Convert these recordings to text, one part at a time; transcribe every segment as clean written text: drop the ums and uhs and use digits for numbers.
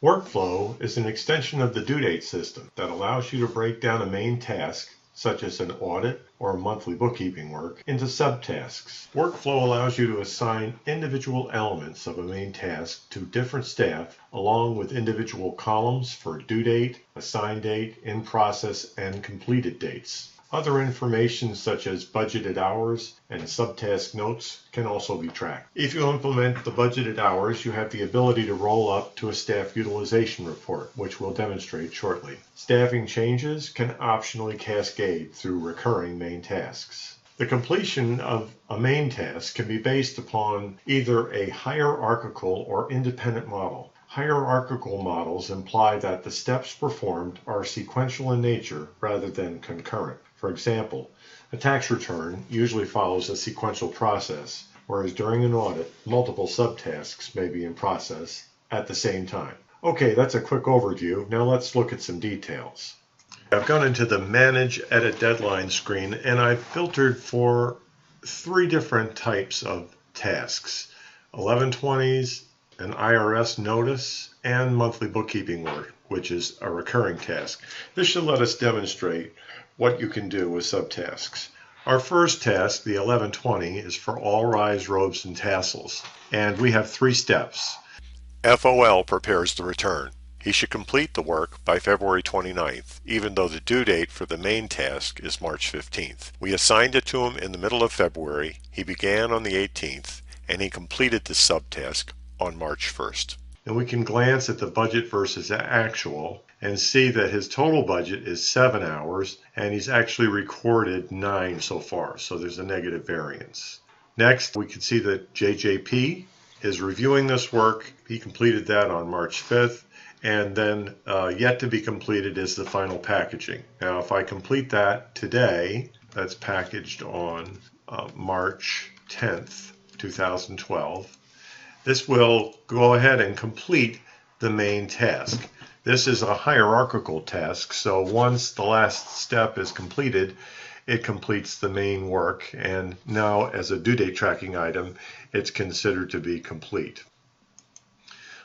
Workflow is an extension of the due date system that allows you to break down a main task, such as an audit or monthly bookkeeping work, into subtasks. Workflow allows you to assign individual elements of a main task to different staff, along with individual columns for due date, assigned date, in process, and completed dates. Other information such as budgeted hours and subtask notes can also be tracked. If you implement the budgeted hours, you have the ability to roll up to a staff utilization report, which we'll demonstrate shortly. Staffing changes can optionally cascade through recurring main tasks. The completion of a main task can be based upon either a hierarchical or independent model. Hierarchical models imply that the steps performed are sequential in nature rather than concurrent. For example, a tax return usually follows a sequential process, whereas during an audit, multiple subtasks may be in process at the same time. Okay, that's a quick overview. Now let's look at some details. I've gone into the Manage Edit Deadline screen and I've filtered for 3 different types of tasks: 1120s, an IRS notice, and monthly bookkeeping work, which is a recurring task. This should let us demonstrate what you can do with subtasks. Our first task, the 1120, is for all rise, robes, and tassels, and we have 3 steps. FOL prepares the return. He should complete the work by February 29th, even though the due date for the main task is March 15th. We assigned it to him in the middle of February. He began on the 18th, and he completed the subtask on March 1st. And we can glance at the budget versus actual and see that his total budget is 7 hours and he's actually recorded 9 so far, so there's a negative variance. Next, we can see that JJP is reviewing this work. He completed that on March 5th, and then yet to be completed is the final packaging. Now if I complete that today, that's packaged on March 10th, 2012. This will go ahead and complete the main task. This is a hierarchical task, so once the last step is completed, it completes the main work, and now as a due date tracking item, it's considered to be complete.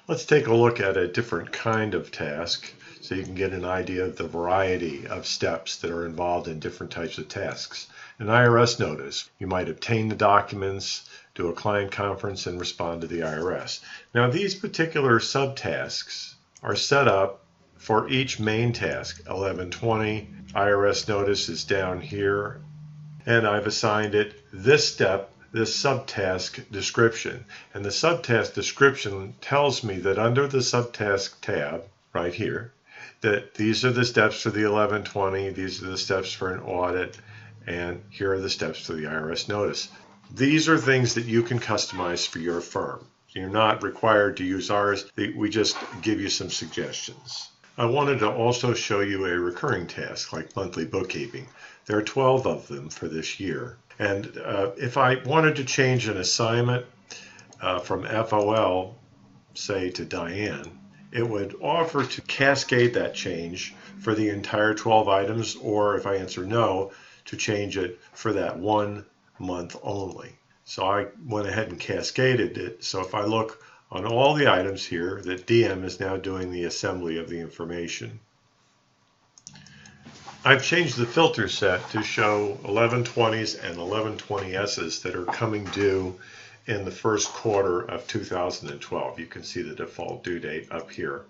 Let's take a look at a different kind of task so you can get an idea of the variety of steps that are involved in different types of tasks. An IRS notice. You might obtain the documents, do a client conference, and respond to the IRS. Now these particular subtasks are set up for each main task. 1120, IRS notice is down here, and I've assigned it this step, this subtask description. And the subtask description tells me that under the subtask tab, right here, that these are the steps for the 1120, these are the steps for an audit, and here are the steps for the IRS notice. These are things that you can customize for your firm. You're not required to use ours. We just give you some suggestions. I wanted to also show you a recurring task like monthly bookkeeping. There are 12 of them for this year. And if I wanted to change an assignment from FOL, say to Diane, it would offer to cascade that change for the entire 12 items, or if I answer no, to change it for that 1 month only. So I went ahead and cascaded it. So if I look on all the items here, that DM is now doing the assembly of the information. I've changed the filter set to show 1120s and 1120Ss that are coming due in the first quarter of 2012. You can see the default due date up here.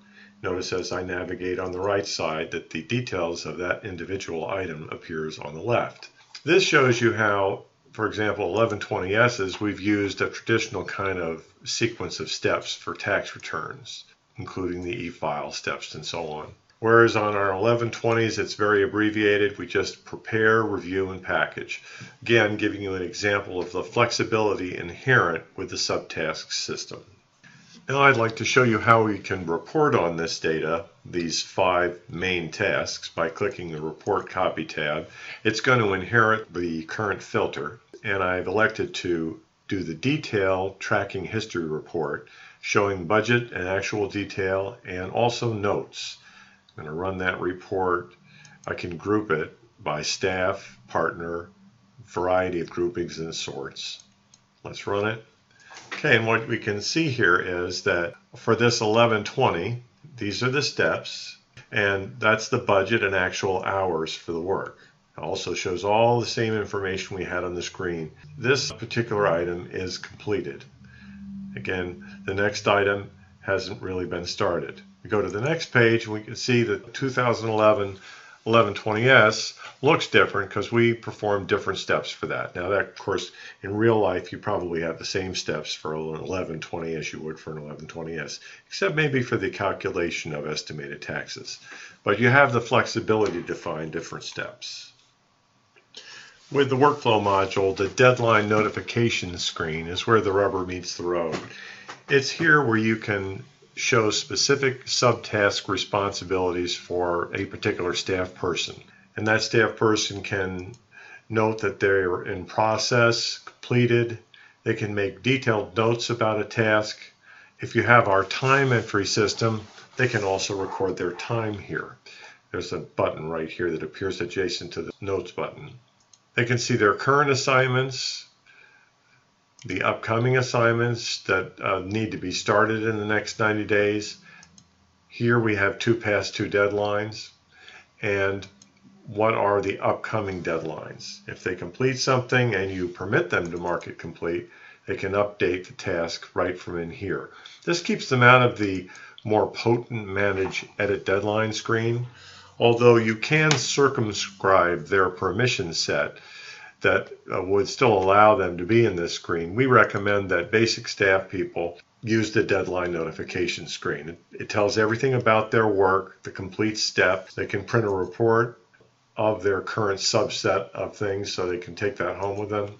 Notice as I navigate on the right side that the details of that individual item appears on the left. This shows you how, for example, 1120Ss, we've used a traditional kind of sequence of steps for tax returns, including the e-file steps and so on. Whereas on our 1120s, it's very abbreviated. We just prepare, review, and package. Again, giving you an example of the flexibility inherent with the subtask system. Now I'd like to show you how we can report on this data, these 5 main tasks, by clicking the Report Copy tab. It's going to inherit the current filter, and I've elected to do the Detail Tracking History Report, showing budget and actual detail, and also notes. I'm going to run that report. I can group it by staff, partner, variety of groupings and sorts. Let's run it. Okay, and what we can see here is that for this 1120, These are the steps, and that's the budget and actual hours for the work. It also shows all the same information we had on the screen. This particular item is completed. Again, the next item hasn't really been started. We go to the next page and we can see that 2011 1120S looks different because we performed different steps for that. Now that, of course, in real life you probably have the same steps for an 1120 as you would for an 1120S, except maybe for the calculation of estimated taxes. But you have the flexibility to find different steps. With the workflow module, the deadline notification screen is where the rubber meets the road. It's here where you can show specific subtask responsibilities for a particular staff person. And that staff person can note that they're in process, completed. They can make detailed notes about a task. If you have our time entry system, they can also record their time here. There's a button right here that appears adjacent to the notes button. They can see their current assignments, the upcoming assignments that need to be started in the next 90 days. Here we have two past due deadlines, and what are the upcoming deadlines. If they complete something and you permit them to mark it complete, they can update the task right from in here. This keeps them out of the more potent manage edit deadline screen, although you can circumscribe their permission set that would still allow them to be in this screen. We recommend that basic staff people use the deadline notification screen. It tells everything about their work, the complete steps. They can print a report of their current subset of things so they can take that home with them.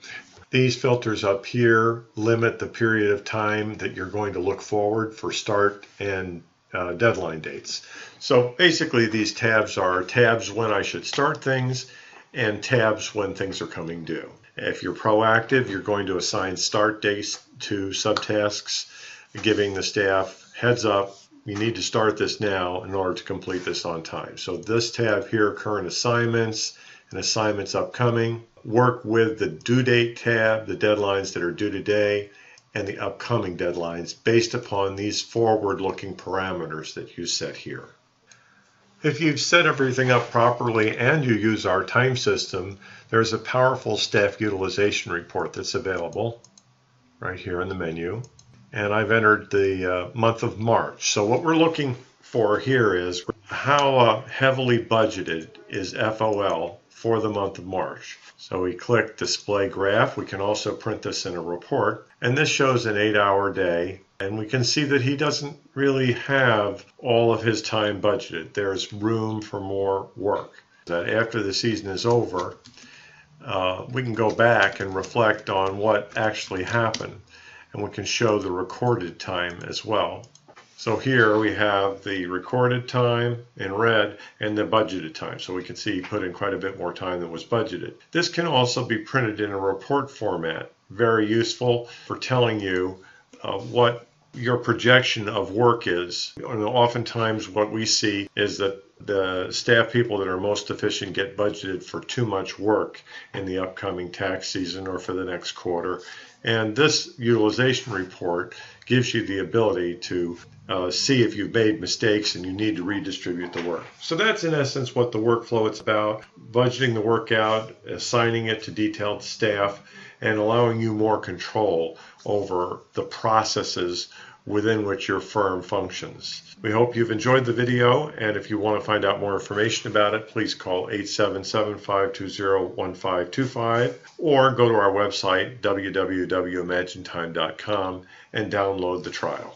These filters up here limit the period of time that you're going to look forward for start and deadline dates. So basically these tabs are tabs when I should start things and tabs when things are coming due. If you're proactive, you're going to assign start dates to subtasks, giving the staff heads up, you need to start this now in order to complete this on time. So this tab here, current assignments and assignments upcoming, work with the due date tab, the deadlines that are due today, and the upcoming deadlines based upon these forward-looking parameters that you set here. If you've set everything up properly and you use our time system, there's a powerful staff utilization report that's available right here in the menu. And I've entered the month of March. So what we're looking for here is how heavily budgeted is FOL for the month of March. So we click display graph. We can also print this in a report. And this shows an 8-hour day. And we can see that he doesn't really have all of his time budgeted. There's room for more work. That after the season is over, we can go back and reflect on what actually happened. And we can show the recorded time as well. So here we have the recorded time in red and the budgeted time. So we can see he put in quite a bit more time than was budgeted. This can also be printed in a report format. Very useful for telling you what your projection of work is. And oftentimes what we see is that the staff people that are most efficient get budgeted for too much work in the upcoming tax season or for the next quarter. And this utilization report gives you the ability to see if you've made mistakes and you need to redistribute the work. So that's in essence what the workflow is about, budgeting the work out, assigning it to detailed staff, and allowing you more control over the processes within which your firm functions. We hope you've enjoyed the video, and if you want to find out more information about it, please call 877-520-1525 or go to our website, www.ImagineTime.com, and download the trial.